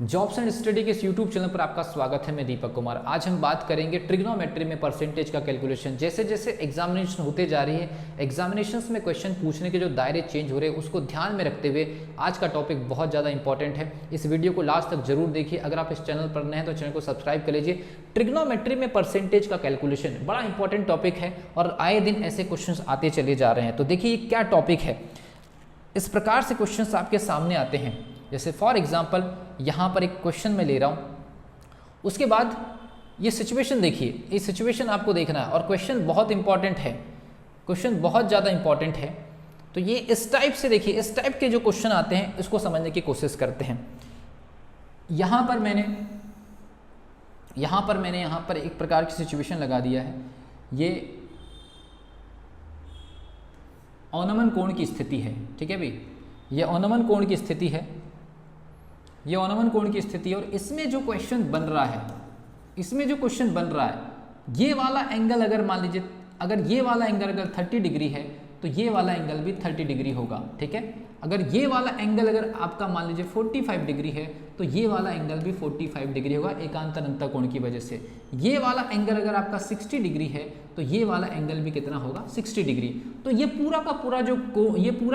Jobs and study के इस YouTube channel पर आपका स्वागत है। मैं दीपक कुमार। आज हम बात करेंगे ट्रिग्नोमेट्री में परसेंटेज का कैलकुलेशन। जैसे जैसे एग्जामिनेशन होते जा रही है, एग्जामिनेशंस में क्वेश्चन पूछने के जो दायरे चेंज हो रहे हैं उसको ध्यान में रखते हुए आज का टॉपिक बहुत ज़्यादा इंपॉर्टेंट है। इस वीडियो को लास्ट तक जरूर देखिए। अगर आप इस चैनल पर नए हैं तो चैनल को सब्सक्राइब कर लीजिए। ट्रिग्नोमेट्री में परसेंटेज का कैलकुलेशन बड़ा इंपॉर्टेंट टॉपिक है और आए दिन ऐसे क्वेश्चन आते चले जा रहे हैं। तो देखिए ये क्या टॉपिक है। इस प्रकार से क्वेश्चन आपके सामने आते हैं। जैसे फॉर एग्जाम्पल यहाँ पर एक क्वेश्चन मैं ले रहा हूँ, उसके बाद ये सिचुएशन देखिए, ये सिचुएशन आपको देखना है और क्वेश्चन बहुत इंपॉर्टेंट है, क्वेश्चन बहुत ज़्यादा इंपॉर्टेंट है। तो ये इस टाइप से देखिए, इस टाइप के जो क्वेश्चन आते हैं इसको समझने की कोशिश करते हैं। यहाँ पर मैंने एक प्रकार की सिचुएशन लगा दिया है। ये औनमन कोण की स्थिति है, ठीक है भाई, ये औनमन कोण की स्थिति है, ये औनमन कोण की स्थिति है। और इसमें जो क्वेश्चन बन रहा है, ये वाला एंगल अगर मान लीजिए, अगर ये वाला एंगल अगर 30 डिग्री है तो ये वाला एंगल भी 30 डिग्री होगा, ठीक है। अगर ये वाला एंगल अगर आपका मान लीजिए 45 डिग्री है तो ये वाला एंगल भी 45 डिग्री होगा एकांतर अंतःकोण की वजह से। ये वाला एंगल अगर आपका 60 डिग्री है तो ये वाला एंगल भी कितना होगा, 60 डिग्री। तो ये पूरा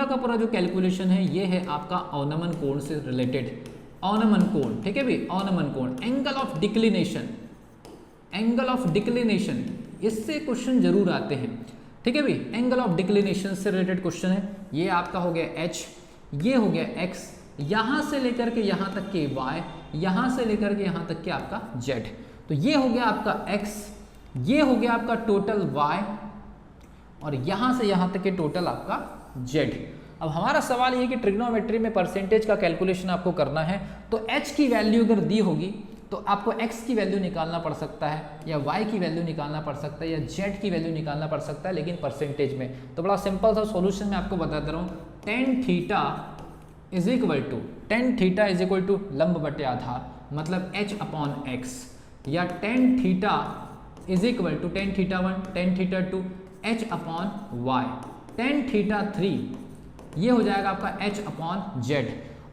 का पूरा जो कैलकुलेशन है ये है आपका औनमन कोण से रिलेटेड, औनमन कोण, ठीक है भाई, औनमन कोण, एंगल ऑफ डिक्लिनेशन, इससे क्वेश्चन जरूर आते हैं, ठीक है भाई। एंगल ऑफ डिक्लिनेशन से रिलेटेड क्वेश्चन है। ये आपका हो गया h, ये हो गया x, यहां से लेकर के यहां तक के y, यहां से लेकर के यहां तक के आपका z। तो ये हो गया आपका x, ये हो गया आपका टोटल y और यहां से यहां तक के टोटल आपका z। अब हमारा सवाल ये कि ट्रिग्नोमेट्री में परसेंटेज का कैलकुलेशन आपको करना है तो h की वैल्यू अगर दी होगी तो आपको x की वैल्यू निकालना पड़ सकता है या y की वैल्यू निकालना पड़ सकता है या z की वैल्यू निकालना पड़ सकता है, लेकिन परसेंटेज में। तो बड़ा सिंपल सा सॉल्यूशन मैं आपको बताता रहा हूँ। tan theta is equal to लंब बटे आधार, मतलब h अपॉन x, या tan theta is equal to tan theta 1, tan theta 2 h upon y, tan theta 3 ये हो जाएगा आपका h अपॉन z।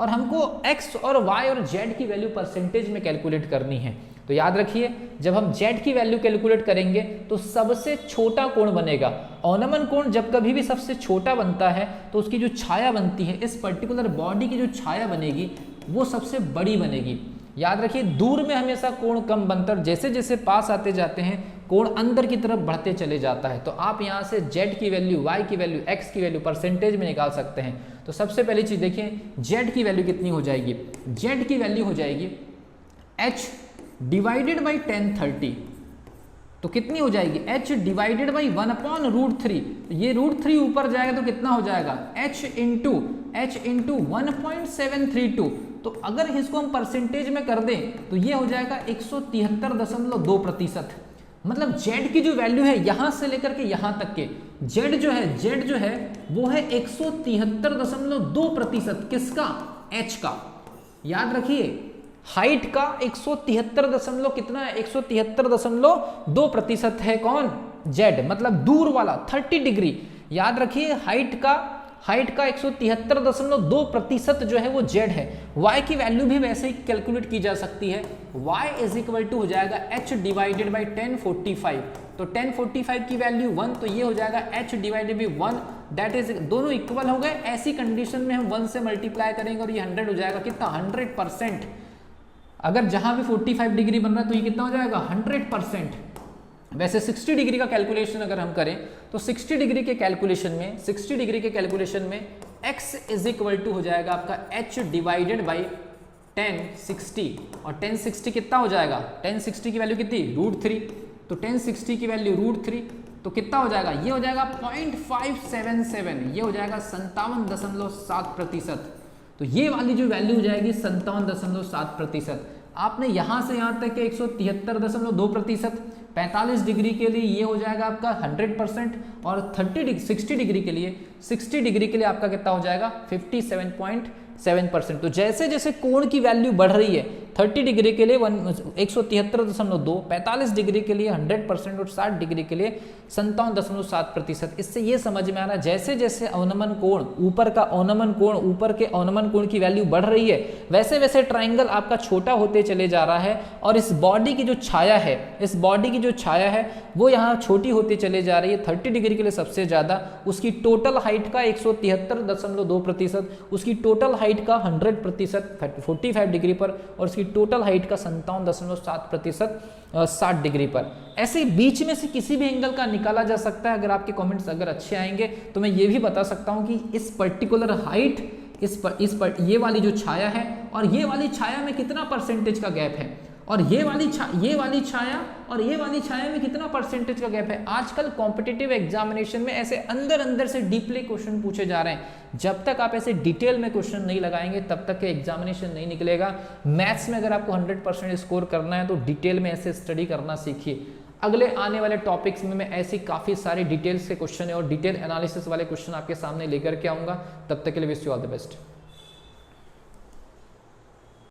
और हमको x और y और z की वैल्यू परसेंटेज में कैलकुलेट करनी है। तो याद रखिए, जब हम z की वैल्यू कैलकुलेट करेंगे तो सबसे छोटा कोण बनेगा। औनमन कोण जब कभी भी सबसे छोटा बनता है तो उसकी जो छाया बनती है, इस पर्टिकुलर बॉडी की जो छाया बनेगी वो सबसे बड़ी बनेगी। याद रखिए, दूर में हमेशा कोण कम बनता है, जैसे जैसे पास आते जाते हैं कोण अंदर की तरफ बढ़ते चले जाता है। तो आप यहाँ से z की वैल्यू, y की वैल्यू, x की वैल्यू परसेंटेज में निकाल सकते हैं। तो सबसे पहली चीज देखिए, z की वैल्यू कितनी हो जाएगी, z की वैल्यू हो जाएगी h डिवाइडेड बाई tan 30। तो कितनी हो जाएगी, h डिवाइडेड बाई 1 अपॉन √3। ये √3 ऊपर जाएगा तो कितना हो जाएगा, h इंटू 1.732। तो अगर इसको हम परसेंटेज में कर दें तो ये हो जाएगा 173.2%। मतलब z की जो वैल्यू है यहां से लेकर के यहां तक के z जो है वो है 173.2%। किसका, h का। याद रखिए, हाइट का 173 कितना है, 173.2% है कौन, z, मतलब दूर वाला 30 डिग्री। याद रखिए, हाइट का 173.2% जो है वो z है। y की वैल्यू भी वैसे ही कैलकुलेट की जा सकती है। y इज इक्वल टू हो जाएगा h डिवाइडेड बाई 1045। तो 1045 की वैल्यू 1, तो ये हो जाएगा h divided by 1, that is, दोनों इक्वल हो गए। ऐसी कंडीशन में हम 1 से मल्टीप्लाई करेंगे और ये 100 हो जाएगा। कितना, 100%। अगर जहां भी 45 डिग्री बन रहा है तो ये कितना हो जाएगा, 100%। वैसे 60 डिग्री का कैलकुलेशन अगर हम करें तो 60 डिग्री के कैलकुलेशन में x इज इक्वल टू हो जाएगा आपका h डिवाइडेड बाई 1060। और 1060 कितना हो जाएगा, 1060 की वैल्यू कितनी, √3। तो 1060 की वैल्यू √3 तो कितना हो जाएगा, ये हो जाएगा 0.577, ये हो जाएगा 57.7%। तो ये वाली जो वैल्यू हो जाएगी 57.7%। आपने यहां से यहां तक के 173.2%, 45 डिग्री के लिए ये हो जाएगा आपका 100%, और 60 डिग्री के लिए आपका कितना हो जाएगा, 57.7%। तो जैसे जैसे कोण की वैल्यू बढ़ रही है 30 डिग्री के लिए 173.2, 45 डिग्री के लिए 100% और 60 डिग्री के लिए 57.7%। इससे ये समझ में आ रहा है जैसे जैसे अवनमन कोण, ऊपर का अवनमन कोण, ऊपर के अवनमन कोण की वैल्यू बढ़ रही है, वैसे वैसे ट्राइंगल आपका छोटा होते चले जा रहा है और इस बॉडी की जो छाया है, इस बॉडी की जो छाया है वो यहाँ छोटी होती चली जा रही है। 30 डिग्री के लिए सबसे ज्यादा, उसकी टोटल हाइट का 173.2%, उसकी टोटल हाइट का 100% 45 डिग्री पर, और उसकी टोटल हाइट का 57.7% 60 डिग्री पर। ऐसे बीच में से किसी भी एंगल का निकाला जा सकता है। अगर आपके कमेंट्स अगर अच्छे आएंगे तो मैं ये भी बता सकता हूं कि इस पर्टिकुलर हाइट, ये वाली जो छाया है और ये वाली छाया में कितना परसेंटेज का गैप है, और ये वाली छाया और ये वाली छाया में कितना परसेंटेज का गैप है। आजकल कॉम्पिटिटिव एग्जामिनेशन में ऐसे अंदर अंदर से डीपली क्वेश्चन पूछे जा रहे हैं। जब तक आप ऐसे डिटेल में क्वेश्चन नहीं लगाएंगे तब तक के एग्जामिनेशन नहीं निकलेगा। मैथ्स में अगर आपको 100% स्कोर करना है तो डिटेल में ऐसे स्टडी करना सीखिए। अगले आने वाले टॉपिक्स में मैं ऐसी काफी सारी डिटेल्स के क्वेश्चन और डिटेल एनालिसिस वाले क्वेश्चन आपके सामने लेकर के आऊंगा। तब तक के लिए wish you all the best.